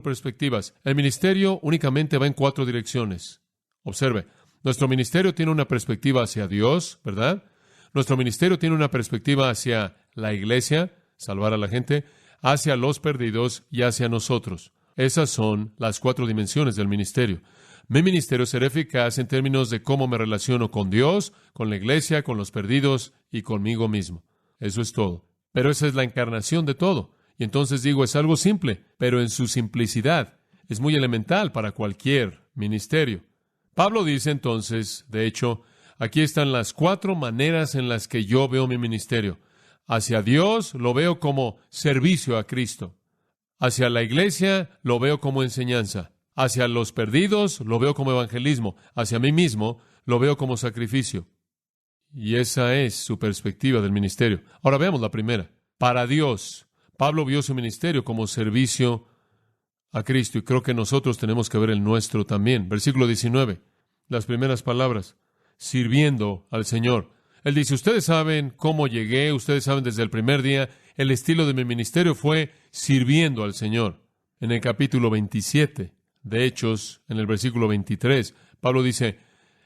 perspectivas. El ministerio únicamente va en 4 direcciones. Observe, nuestro ministerio tiene una perspectiva hacia Dios, ¿verdad? Nuestro ministerio tiene una perspectiva hacia la iglesia, salvar a la gente, hacia los perdidos y hacia nosotros. Esas son las 4 dimensiones del ministerio. Mi ministerio será eficaz en términos de cómo me relaciono con Dios, con la iglesia, con los perdidos y conmigo mismo. Eso es todo. Pero esa es la encarnación de todo. Y entonces digo, es algo simple, pero en su simplicidad es muy elemental para cualquier ministerio. Pablo dice entonces, de hecho, aquí están las 4 maneras en las que yo veo mi ministerio. Hacia Dios lo veo como servicio a Cristo. Hacia la iglesia lo veo como enseñanza. Hacia los perdidos lo veo como evangelismo. Hacia mí mismo lo veo como sacrificio. Y esa es su perspectiva del ministerio. Ahora veamos la primera. Para Dios, Pablo vio su ministerio como servicio a Cristo, y creo que nosotros tenemos que ver el nuestro también. Versículo 19, las primeras palabras, sirviendo al Señor. Él dice, ustedes saben cómo llegué, ustedes saben desde el primer día, el estilo de mi ministerio fue sirviendo al Señor. En el capítulo 27 de Hechos, en el versículo 23, Pablo dice,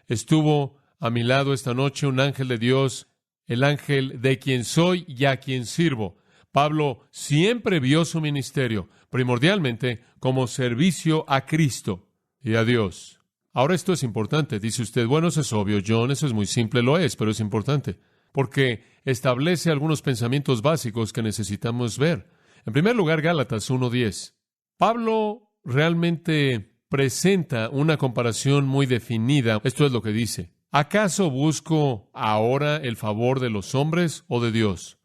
estuvo a mi lado esta noche un ángel de Dios, el ángel de quien soy y a quien sirvo. Pablo siempre vio su ministerio, primordialmente, como servicio a Cristo y a Dios. Ahora esto es importante. Dice usted, bueno, eso es obvio, John, eso es muy simple, lo es, pero es importante, porque establece algunos pensamientos básicos que necesitamos ver. En primer lugar, Gálatas 1:10. Pablo realmente presenta una comparación muy definida. Esto es lo que dice. ¿Acaso busco ahora el favor de los hombres o de Dios?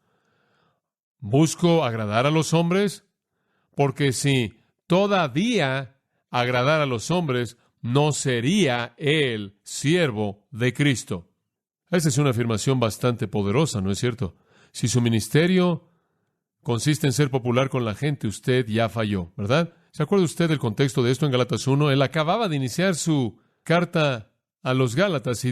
¿Busco agradar a los hombres? Porque si todavía agradar a los hombres, no sería él siervo de Cristo. Esa es una afirmación bastante poderosa, ¿no es cierto? Si su ministerio consiste en ser popular con la gente, usted ya falló, ¿verdad? ¿Se acuerda usted del contexto de esto en Gálatas 1? Él acababa de iniciar su carta a los Gálatas y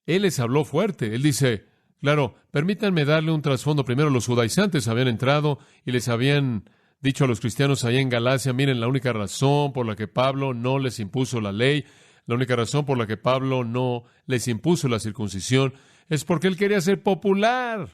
él les habló fuerte. Él dice, claro, permítanme darle un trasfondo. Primero, los judaizantes habían entrado y les habían dicho a los cristianos allá en Galacia, miren, la única razón por la que Pablo no les impuso la ley, la única razón por la que Pablo no les impuso la circuncisión, es porque él quería ser popular.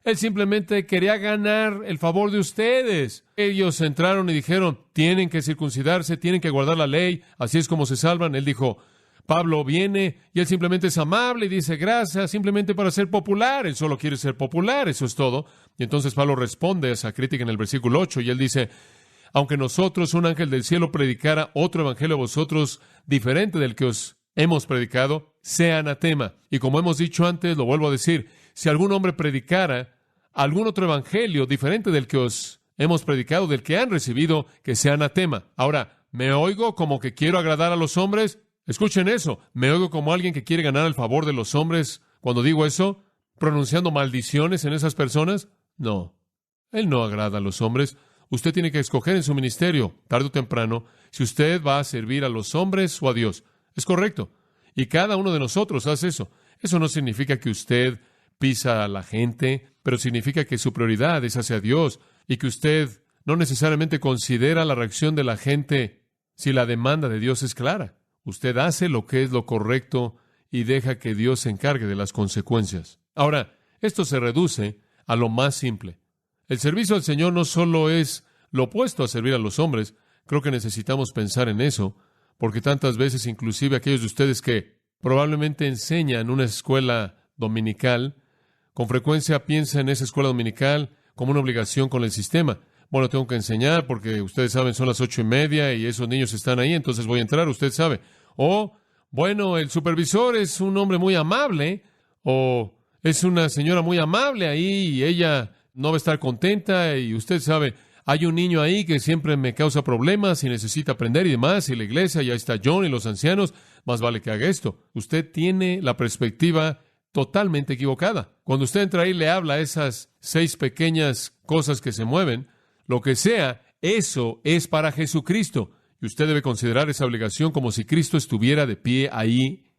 Él simplemente quería ganar el favor de ustedes. Ellos entraron y dijeron, tienen que circuncidarse, tienen que guardar la ley, así es como se salvan. Él dijo, Pablo viene y él simplemente es amable y dice gracias, simplemente para ser popular. Él solo quiere ser popular, eso es todo. Y entonces Pablo responde a esa crítica en el versículo 8 y él dice, aunque nosotros, un ángel del cielo, predicara otro evangelio a vosotros diferente del que os hemos predicado, sea anatema. Y como hemos dicho antes, lo vuelvo a decir, si algún hombre predicara algún otro evangelio diferente del que os hemos predicado, del que han recibido, que sea anatema. Ahora, ¿me oigo como que quiero agradar a los hombres? Escuchen eso. ¿Me oigo como alguien que quiere ganar el favor de los hombres cuando digo eso? ¿Pronunciando maldiciones en esas personas? No. Él no agrada a los hombres. Usted tiene que escoger en su ministerio, tarde o temprano, si usted va a servir a los hombres o a Dios. Es correcto. Y cada uno de nosotros hace eso. Eso no significa que usted pisa a la gente, pero significa que su prioridad es hacia Dios y que usted no necesariamente considera la reacción de la gente si la demanda de Dios es clara. Usted hace lo que es lo correcto y deja que Dios se encargue de las consecuencias. Ahora, esto se reduce a lo más simple. El servicio al Señor no solo es lo opuesto a servir a los hombres. Creo que necesitamos pensar en eso, porque tantas veces, inclusive aquellos de ustedes que probablemente enseñan en una escuela dominical, con frecuencia piensan en esa escuela dominical como una obligación con el sistema. Bueno, tengo que enseñar porque ustedes saben, son las 8:30 y esos niños están ahí, entonces voy a entrar, usted sabe. O, bueno, el supervisor es un hombre muy amable, o es una señora muy amable ahí y ella no va a estar contenta y usted sabe, hay un niño ahí que siempre me causa problemas y necesita aprender y demás, y la iglesia, ya está John y los ancianos, más vale que haga esto. Usted tiene la perspectiva totalmente equivocada. Cuando usted entra ahí y le habla a esas 6 pequeñas cosas que se mueven, lo que sea, eso es para Jesucristo. Y usted debe considerar esa obligación como si Cristo estuviera de pie ahí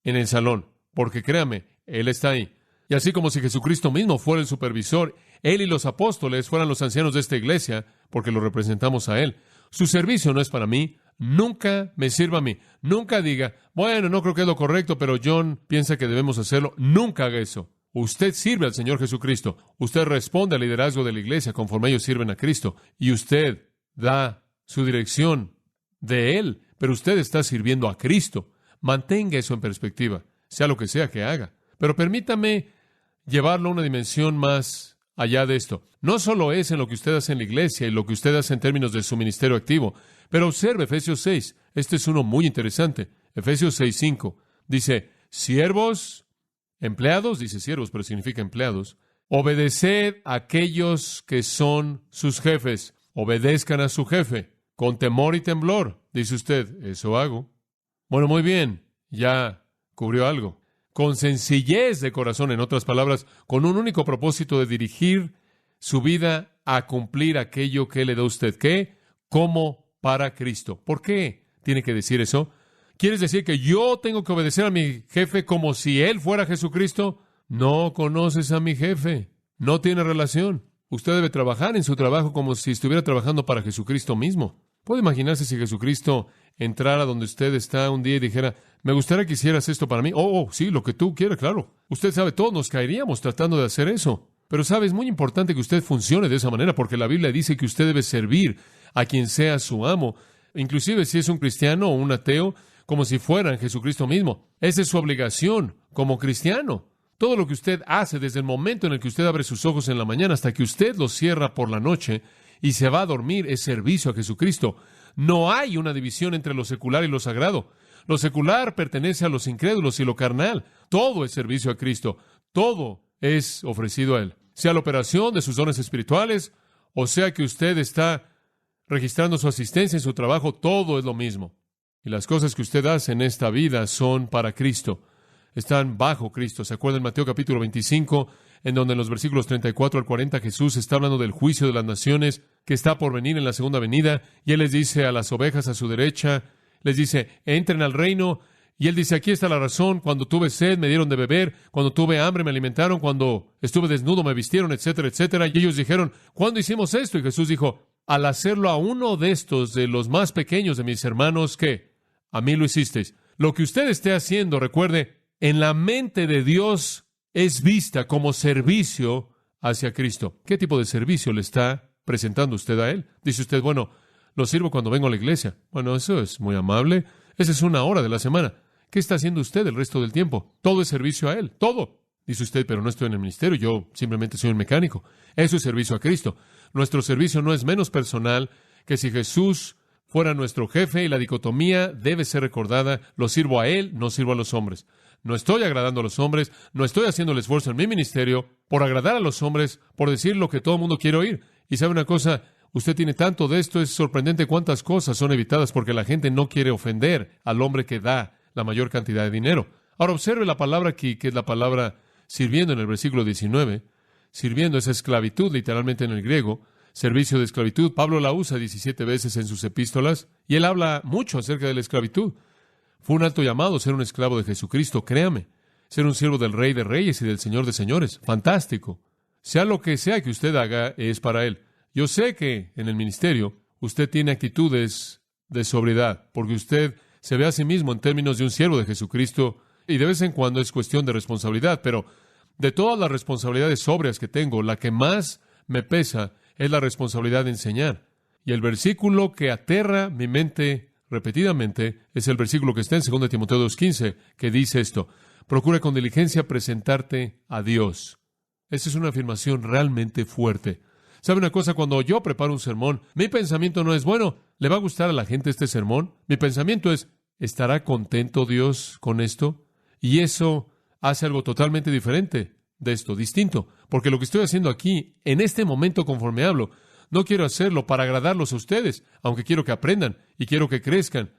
en el salón. Porque créame, Él está ahí. Y así como si Jesucristo mismo fuera el supervisor, Él y los apóstoles fueran los ancianos de esta iglesia, porque lo representamos a Él. Su servicio no es para mí. Nunca me sirva a mí. Nunca diga, bueno, no creo que es lo correcto, pero John piensa que debemos hacerlo. Nunca haga eso. Usted sirve al Señor Jesucristo. Usted responde al liderazgo de la iglesia conforme ellos sirven a Cristo. Y usted da su dirección de Él. Pero usted está sirviendo a Cristo. Mantenga eso en perspectiva, sea lo que sea que haga. Pero permítame llevarlo a una dimensión más allá de esto. No solo es en lo que usted hace en la iglesia y lo que usted hace en términos de su ministerio activo, pero observe Efesios 6. Este es uno muy interesante. Efesios 6:5 dice, siervos, empleados, dice siervos, pero significa empleados, obedeced a aquellos que son sus jefes. Obedezcan a su jefe con temor y temblor. Dice usted, eso hago. Bueno, muy bien, ya cubrió algo. Con sencillez de corazón, en otras palabras, con un único propósito de dirigir su vida a cumplir aquello que le da a usted. ¿Qué? Como para Cristo. ¿Por qué tiene que decir eso? ¿Quieres decir que yo tengo que obedecer a mi jefe como si él fuera Jesucristo? No conoces a mi jefe. No tiene relación. Usted debe trabajar en su trabajo como si estuviera trabajando para Jesucristo mismo. ¿Puede imaginarse si Jesucristo entrara donde usted está un día y dijera, me gustaría que hicieras esto para mí? Sí, lo que tú quieras, claro. Usted sabe, todos nos caeríamos tratando de hacer eso. Pero sabe, es muy importante que usted funcione de esa manera, porque la Biblia dice que usted debe servir a quien sea su amo, inclusive si es un cristiano o un ateo, como si fueran Jesucristo mismo. Esa es su obligación como cristiano. Todo lo que usted hace desde el momento en el que usted abre sus ojos en la mañana hasta que usted los cierra por la noche y se va a dormir es servicio a Jesucristo. No hay una división entre lo secular y lo sagrado. Lo secular pertenece a los incrédulos y lo carnal. Todo es servicio a Cristo. Todo es ofrecido a Él. Sea la operación de sus dones espirituales, o sea que usted está registrando su asistencia en su trabajo, todo es lo mismo. Y las cosas que usted hace en esta vida son para Cristo. Están bajo Cristo. ¿Se acuerdan en Mateo capítulo 25, en donde en los versículos 34 al 40 Jesús está hablando del juicio de las naciones que está por venir en la segunda venida? Y Él les dice a las ovejas a su derecha, les dice, entren al reino. Y Él dice, aquí está la razón, cuando tuve sed me dieron de beber, cuando tuve hambre me alimentaron, cuando estuve desnudo me vistieron, etcétera, etcétera. Y ellos dijeron, ¿cuándo hicimos esto? Y Jesús dijo, al hacerlo a uno de estos, de los más pequeños de mis hermanos, ¿qué? A mí lo hicisteis. Lo que usted esté haciendo, recuerde, en la mente de Dios es vista como servicio hacia Cristo. ¿Qué tipo de servicio le está presentando usted a Él? Dice usted, bueno, lo sirvo cuando vengo a la iglesia. Bueno, eso es muy amable. Esa es una hora de la semana. ¿Qué está haciendo usted el resto del tiempo? Todo es servicio a Él, todo. Dice usted, pero no estoy en el ministerio, yo simplemente soy un mecánico. Eso es servicio a Cristo. Nuestro servicio no es menos personal que si Jesús fuera nuestro jefe, y la dicotomía debe ser recordada, lo sirvo a Él, no sirvo a los hombres. No estoy agradando a los hombres, no estoy haciendo el esfuerzo en mi ministerio por agradar a los hombres, por decir lo que todo el mundo quiere oír. Y sabe una cosa, usted tiene tanto de esto, es sorprendente cuántas cosas son evitadas porque la gente no quiere ofender al hombre que da la mayor cantidad de dinero. Ahora observe la palabra aquí, que es la palabra sirviendo en el versículo 19. Sirviendo es esclavitud, literalmente en el griego. Servicio de esclavitud. Pablo la usa 17 veces en sus epístolas y él habla mucho acerca de la esclavitud. Fue un alto llamado ser un esclavo de Jesucristo, créame. Ser un siervo del Rey de Reyes y del Señor de Señores. Fantástico. Sea lo que sea que usted haga, es para Él. Yo sé que en el ministerio usted tiene actitudes de sobriedad, porque usted se ve a sí mismo en términos de un siervo de Jesucristo y de vez en cuando es cuestión de responsabilidad, pero de todas las responsabilidades sobrias que tengo, la que más me pesa es la responsabilidad de enseñar. Y el versículo que aterra mi mente repetidamente es el versículo que está en 2 Timoteo 2:15, que dice esto: procura con diligencia presentarte a Dios. Esa es una afirmación realmente fuerte. ¿Sabe una cosa? Cuando yo preparo un sermón, mi pensamiento no es, bueno, ¿le va a gustar a la gente este sermón? Mi pensamiento es, ¿estará contento Dios con esto? Y eso hace algo totalmente diferente de esto, distinto. Porque lo que estoy haciendo aquí, en este momento conforme hablo, no quiero hacerlo para agradarlos a ustedes, aunque quiero que aprendan y quiero que crezcan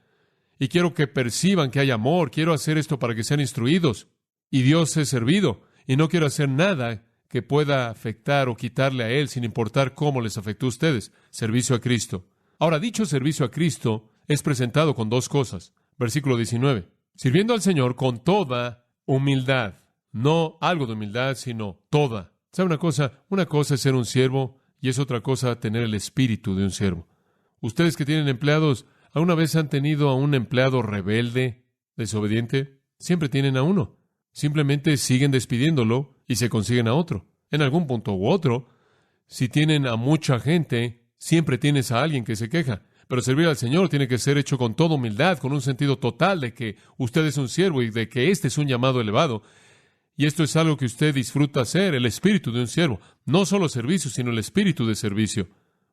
y quiero que perciban que hay amor. Quiero hacer esto para que sean instruidos y Dios es servido. Y no quiero hacer nada que pueda afectar o quitarle a Él, sin importar cómo les afectó a ustedes. Servicio a Cristo. Ahora, dicho servicio a Cristo es presentado con dos cosas. Versículo 19. Sirviendo al Señor con toda humildad. No algo de humildad, sino toda. ¿Sabe una cosa? Una cosa es ser un siervo y es otra cosa tener el espíritu de un siervo. Ustedes que tienen empleados, ¿alguna vez han tenido a un empleado rebelde, desobediente? Siempre tienen a uno. Simplemente siguen despidiéndolo y se consiguen a otro. En algún punto u otro, si tienen a mucha gente, siempre tienes a alguien que se queja. Pero servir al Señor tiene que ser hecho con toda humildad, con un sentido total de que usted es un siervo y de que este es un llamado elevado. Y esto es algo que usted disfruta hacer, el espíritu de un siervo. No solo servicio, sino el espíritu de servicio.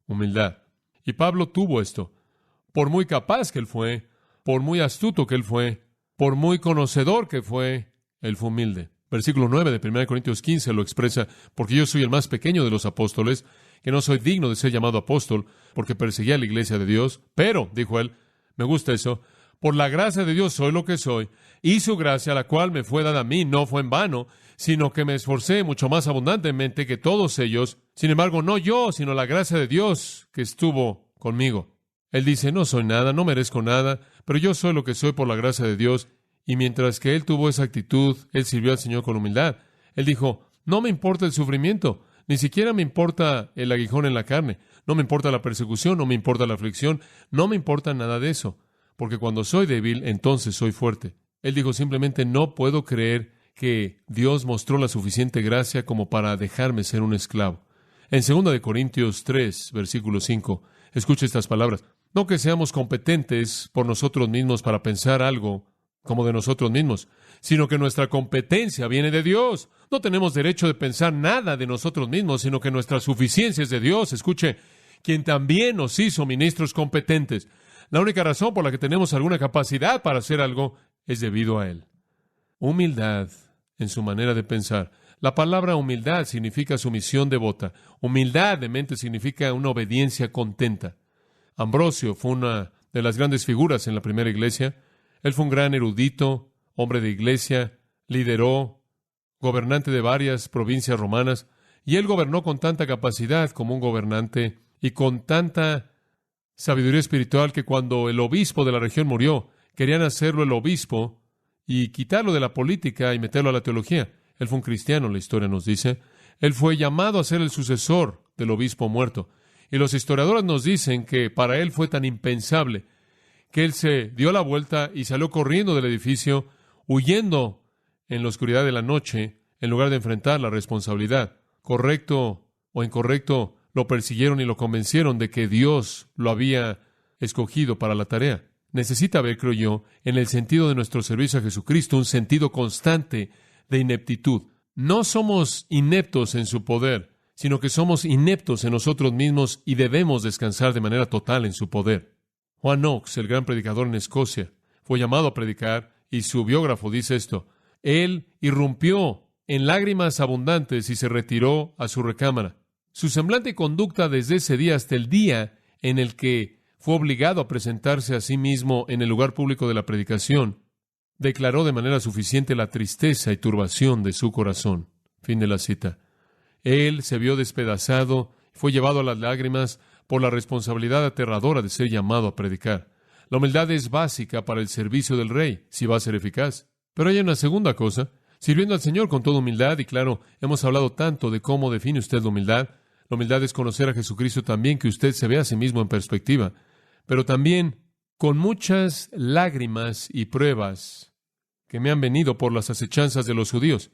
Humildad. Y Pablo tuvo esto. Por muy capaz que él fue, por muy astuto que él fue, por muy conocedor que fue, él fue humilde. Versículo 9 de 1 Corintios 15 lo expresa: porque yo soy el más pequeño de los apóstoles, que no soy digno de ser llamado apóstol, porque perseguía a la iglesia de Dios. Pero, dijo él, me gusta eso, por la gracia de Dios soy lo que soy, y su gracia, la cual me fue dada a mí, no fue en vano, sino que me esforcé mucho más abundantemente que todos ellos. Sin embargo, no yo, sino la gracia de Dios que estuvo conmigo. Él dice, no soy nada, no merezco nada, pero yo soy lo que soy por la gracia de Dios. Y mientras que él tuvo esa actitud, él sirvió al Señor con humildad. Él dijo, no me importa el sufrimiento, ni siquiera me importa el aguijón en la carne, no me importa la persecución, no me importa la aflicción, no me importa nada de eso, porque cuando soy débil, entonces soy fuerte. Él dijo simplemente, no puedo creer que Dios mostró la suficiente gracia como para dejarme ser un esclavo. En 2 Corintios 3, versículo 5, escuche estas palabras. No que seamos competentes por nosotros mismos para pensar algo como de nosotros mismos, sino que nuestra competencia viene de Dios. No tenemos derecho de pensar nada de nosotros mismos, sino que nuestra suficiencia es de Dios. Escuche, quien también nos hizo ministros competentes. La única razón por la que tenemos alguna capacidad para hacer algo es debido a Él. Humildad en su manera de pensar. La palabra humildad significa sumisión devota. Humildad de mente significa una obediencia contenta. Ambrosio fue una de las grandes figuras en la primera iglesia. Él fue un gran erudito, hombre de iglesia, lideró, gobernante de varias provincias romanas, y él gobernó con tanta capacidad como un gobernante y con tanta sabiduría espiritual que cuando el obispo de la región murió, querían hacerlo el obispo y quitarlo de la política y meterlo a la teología. Él fue un cristiano, la historia nos dice. Él fue llamado a ser el sucesor del obispo muerto. Y los historiadores nos dicen que para él fue tan impensable que él se dio la vuelta y salió corriendo del edificio, huyendo en la oscuridad de la noche, en lugar de enfrentar la responsabilidad. Correcto o incorrecto, lo persiguieron y lo convencieron de que Dios lo había escogido para la tarea. Necesita haber, creo yo, en el sentido de nuestro servicio a Jesucristo, un sentido constante de ineptitud. No somos ineptos en su poder, sino que somos ineptos en nosotros mismos y debemos descansar de manera total en su poder. Juan Knox, el gran predicador en Escocia, fue llamado a predicar y su biógrafo dice esto. Él irrumpió en lágrimas abundantes y se retiró a su recámara. Su semblante y conducta desde ese día hasta el día en el que fue obligado a presentarse a sí mismo en el lugar público de la predicación, declaró de manera suficiente la tristeza y turbación de su corazón. Fin de la cita. Él se vio despedazado, fue llevado a las lágrimas por la responsabilidad aterradora de ser llamado a predicar. La humildad es básica para el servicio del Rey, si va a ser eficaz. Pero hay una segunda cosa, sirviendo al Señor con toda humildad, y claro, hemos hablado tanto de cómo define usted la humildad. La humildad es conocer a Jesucristo también, que usted se vea a sí mismo en perspectiva, pero también con muchas lágrimas y pruebas que me han venido por las acechanzas de los judíos.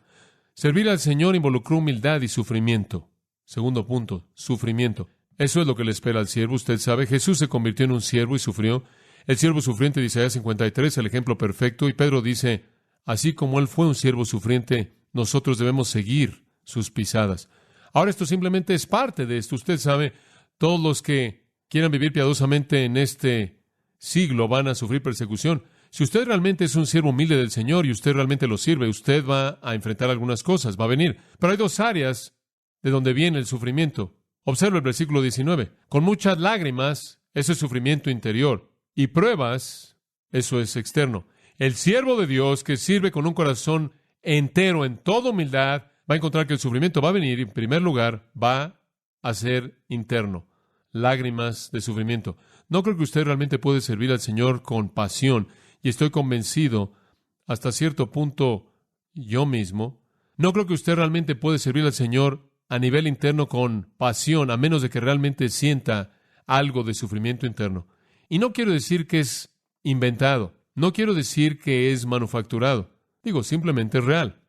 Servir al Señor involucró humildad y sufrimiento. Segundo punto, sufrimiento. Eso es lo que le espera al siervo. Usted sabe, Jesús se convirtió en un siervo y sufrió. El siervo sufriente de Isaías 53, el ejemplo perfecto. Y Pedro dice, así como él fue un siervo sufriente, nosotros debemos seguir sus pisadas. Ahora esto simplemente es parte de esto. Usted sabe, todos los que quieran vivir piadosamente en este siglo van a sufrir persecución. Si usted realmente es un siervo humilde del Señor y usted realmente lo sirve, usted va a enfrentar algunas cosas, va a venir. Pero hay dos áreas de donde viene el sufrimiento. Observa el versículo 19. Con muchas lágrimas, eso es sufrimiento interior. Y pruebas, eso es externo. El siervo de Dios que sirve con un corazón entero, en toda humildad, va a encontrar que el sufrimiento va a venir y, en primer lugar, va a ser interno. Lágrimas de sufrimiento. No creo que usted realmente puede servir al Señor con pasión. Y estoy convencido, hasta cierto punto, yo mismo, no creo que usted realmente puede servir al Señor a nivel interno con pasión, a menos de que realmente sienta algo de sufrimiento interno. Y no quiero decir que es inventado, no quiero decir que es manufacturado. Digo, simplemente es real.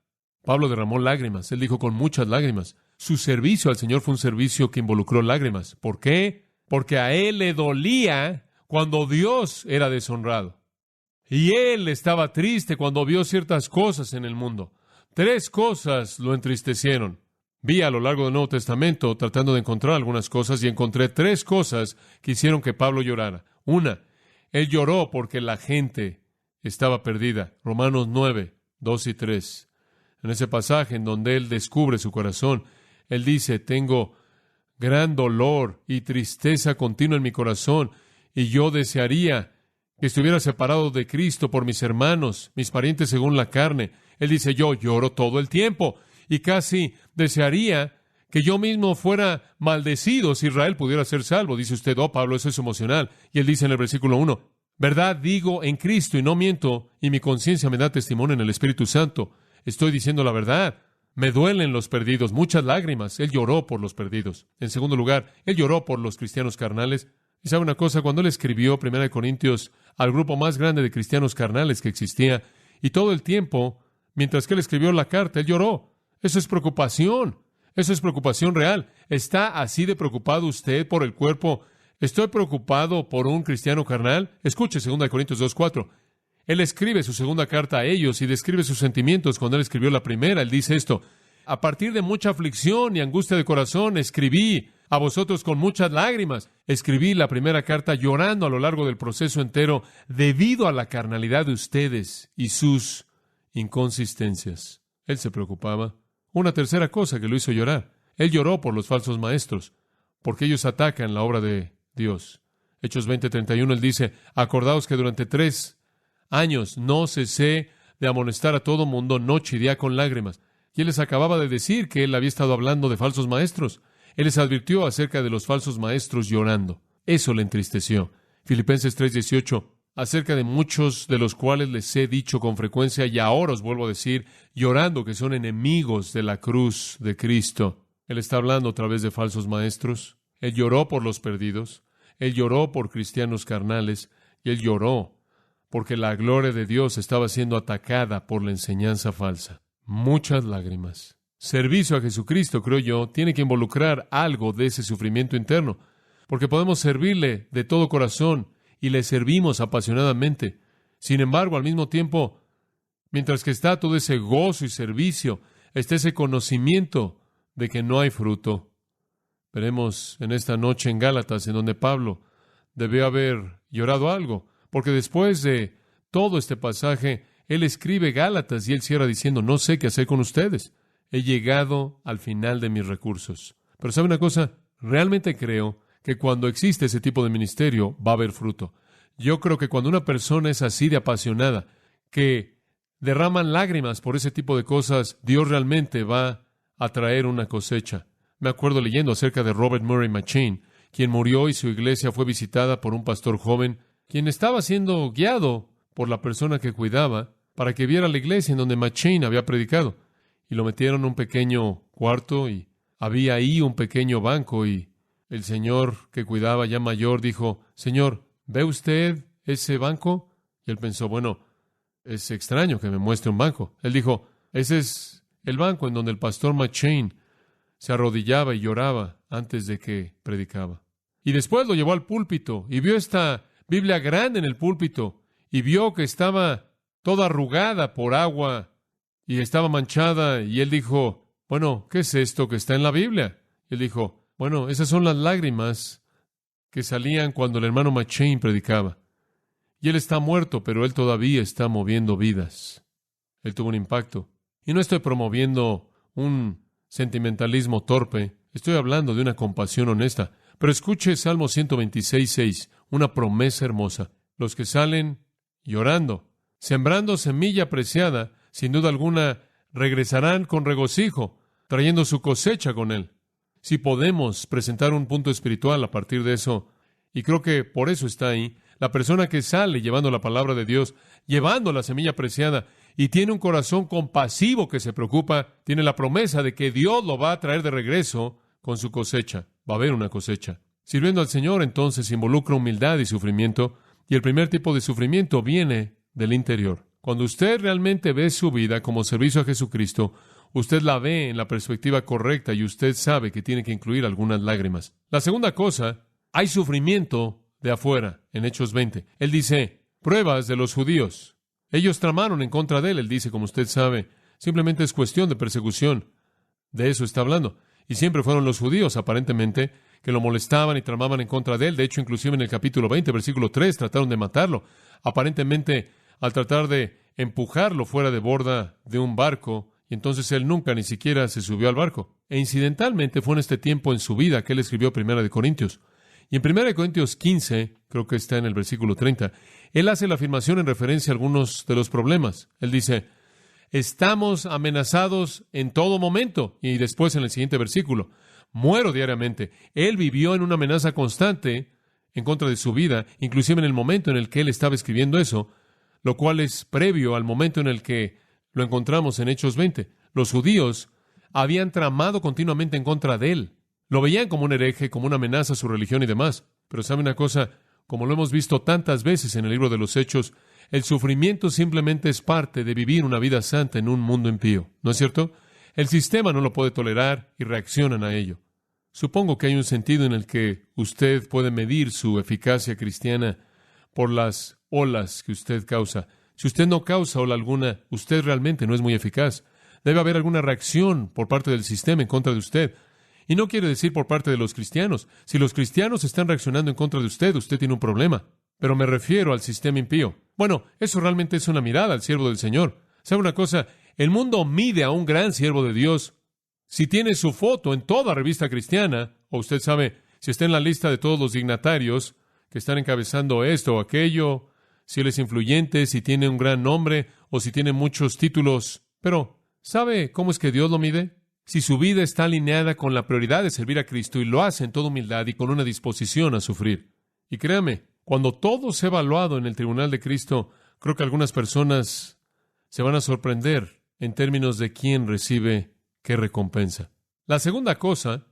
Pablo derramó lágrimas, él dijo con muchas lágrimas. Su servicio al Señor fue un servicio que involucró lágrimas. ¿Por qué? Porque a él le dolía cuando Dios era deshonrado. Y él estaba triste cuando vio ciertas cosas en el mundo. 3 cosas lo entristecieron. Vi a lo largo del Nuevo Testamento tratando de encontrar algunas cosas y encontré 3 cosas que hicieron que Pablo llorara. Una, él lloró porque la gente estaba perdida. Romanos 9, 2 y 3. En ese pasaje en donde él descubre su corazón, él dice, tengo gran dolor y tristeza continua en mi corazón, y yo desearía que estuviera separado de Cristo por mis hermanos, mis parientes según la carne. Él dice, yo lloro todo el tiempo, y casi desearía que yo mismo fuera maldecido si Israel pudiera ser salvo. Dice usted, oh Pablo, eso es emocional. Y él dice en el versículo 1, verdad digo en Cristo y no miento, y mi conciencia me da testimonio en el Espíritu Santo. Estoy diciendo la verdad. Me duelen los perdidos, muchas lágrimas. Él lloró por los perdidos. En segundo lugar, él lloró por los cristianos carnales. Y sabe una cosa, cuando él escribió 1 Corintios al grupo más grande de cristianos carnales que existía, y todo el tiempo, mientras que él escribió la carta, él lloró. Eso es preocupación. Eso es preocupación real. ¿Está así de preocupado usted por el cuerpo? ¿Estoy preocupado por un cristiano carnal? Escuche 2 Corintios 2:4. Él escribe su segunda carta a ellos y describe sus sentimientos cuando él escribió la primera. Él dice esto, a partir de mucha aflicción y angustia de corazón, escribí a vosotros con muchas lágrimas. Escribí la primera carta llorando a lo largo del proceso entero debido a la carnalidad de ustedes y sus inconsistencias. Él se preocupaba. Una tercera cosa que lo hizo llorar. Él lloró por los falsos maestros, porque ellos atacan la obra de Dios. Hechos 20:31, él dice, acordaos que durante 3 años no cesé de amonestar a todo mundo noche y día con lágrimas. Y él les acababa de decir que él había estado hablando de falsos maestros. Él les advirtió acerca de los falsos maestros llorando. Eso le entristeció. Filipenses 3:18, acerca de muchos de los cuales les he dicho con frecuencia, y ahora os vuelvo a decir, llorando, que son enemigos de la cruz de Cristo. Él está hablando a través de falsos maestros. Él lloró por los perdidos. Él lloró por cristianos carnales. Y él lloró porque la gloria de Dios estaba siendo atacada por la enseñanza falsa. Muchas lágrimas. Servicio a Jesucristo, creo yo, tiene que involucrar algo de ese sufrimiento interno, porque podemos servirle de todo corazón y le servimos apasionadamente. Sin embargo, al mismo tiempo, mientras que está todo ese gozo y servicio, está ese conocimiento de que no hay fruto. Veremos en esta noche en Gálatas, en donde Pablo debió haber llorado algo, porque después de todo este pasaje, él escribe Gálatas y él cierra diciendo, no sé qué hacer con ustedes. He llegado al final de mis recursos. Pero ¿sabe una cosa? Realmente creo que cuando existe ese tipo de ministerio va a haber fruto. Yo creo que cuando una persona es así de apasionada, que derraman lágrimas por ese tipo de cosas, Dios realmente va a traer una cosecha. Me acuerdo leyendo acerca de Robert Murray McCheyne, quien murió y su iglesia fue visitada por un pastor joven, quien estaba siendo guiado por la persona que cuidaba para que viera la iglesia en donde McCheyne había predicado. Y lo metieron en un pequeño cuarto y había ahí un pequeño banco y el señor que cuidaba, ya mayor, dijo, Señor, ¿ve usted ese banco? Y él pensó, bueno, es extraño que me muestre un banco. Él dijo, ese es el banco en donde el pastor McCheyne se arrodillaba y lloraba antes de que predicaba. Y después lo llevó al púlpito y vio esta Biblia grande en el púlpito y vio que estaba toda arrugada por agua y estaba manchada, y él dijo, bueno, ¿qué es esto que está en la Biblia? Y él dijo, bueno, esas son las lágrimas que salían cuando el hermano McCheyne predicaba. Y él está muerto, pero él todavía está moviendo vidas. Él tuvo un impacto. Y no estoy promoviendo un sentimentalismo torpe, estoy hablando de una compasión honesta. Pero escuche Salmo 126:6, una promesa hermosa. Los que salen llorando, sembrando semilla preciada, sin duda alguna, regresarán con regocijo, trayendo su cosecha con él. Si podemos presentar un punto espiritual a partir de eso, y creo que por eso está ahí, la persona que sale llevando la palabra de Dios, llevando la semilla preciada, y tiene un corazón compasivo que se preocupa, tiene la promesa de que Dios lo va a traer de regreso con su cosecha. Va a haber una cosecha. Sirviendo al Señor, entonces, involucra humildad y sufrimiento, y el primer tipo de sufrimiento viene del interior. Cuando usted realmente ve su vida como servicio a Jesucristo, usted la ve en la perspectiva correcta y usted sabe que tiene que incluir algunas lágrimas. La segunda cosa, hay sufrimiento de afuera, en Hechos 20. Él dice, pruebas de los judíos. Ellos tramaron en contra de él. Él dice, como usted sabe, simplemente es cuestión de persecución. De eso está hablando. Y siempre fueron los judíos, aparentemente, que lo molestaban y tramaban en contra de él. De hecho, inclusive en el capítulo 20, versículo 3, trataron de matarlo. Aparentemente, al tratar de empujarlo fuera de borda de un barco, y entonces él nunca ni siquiera se subió al barco. E incidentalmente fue en este tiempo en su vida que él escribió 1 Corintios. Y en 1 Corintios 15, creo que está en el versículo 30, él hace la afirmación en referencia a algunos de los problemas. Él dice, estamos amenazados en todo momento. Y después en el siguiente versículo, muero diariamente. Él vivió en una amenaza constante en contra de su vida, inclusive en el momento en el que él estaba escribiendo eso, lo cual es previo al momento en el que lo encontramos en Hechos 20. Los judíos habían tramado continuamente en contra de él. Lo veían como un hereje, como una amenaza a su religión y demás. Pero ¿sabe una cosa? Como lo hemos visto tantas veces en el libro de los Hechos, el sufrimiento simplemente es parte de vivir una vida santa en un mundo impío. ¿No es cierto? El sistema no lo puede tolerar y reaccionan a ello. Supongo que hay un sentido en el que usted puede medir su eficacia cristiana por las olas que usted causa. Si usted no causa ola alguna, usted realmente no es muy eficaz. Debe haber alguna reacción por parte del sistema en contra de usted. Y no quiere decir por parte de los cristianos. Si los cristianos están reaccionando en contra de usted, usted tiene un problema. Pero me refiero al sistema impío. Bueno, eso realmente es una mirada al siervo del Señor. ¿Sabe una cosa? El mundo mide a un gran siervo de Dios si tiene su foto en toda revista cristiana, o usted sabe, si está en la lista de todos los dignatarios que están encabezando esto o aquello, si él es influyente, si tiene un gran nombre, o si tiene muchos títulos. Pero, ¿sabe cómo es que Dios lo mide? Si su vida está alineada con la prioridad de servir a Cristo y lo hace en toda humildad y con una disposición a sufrir. Y créame, cuando todo sea evaluado en el tribunal de Cristo, creo que algunas personas se van a sorprender en términos de quién recibe qué recompensa. La segunda cosa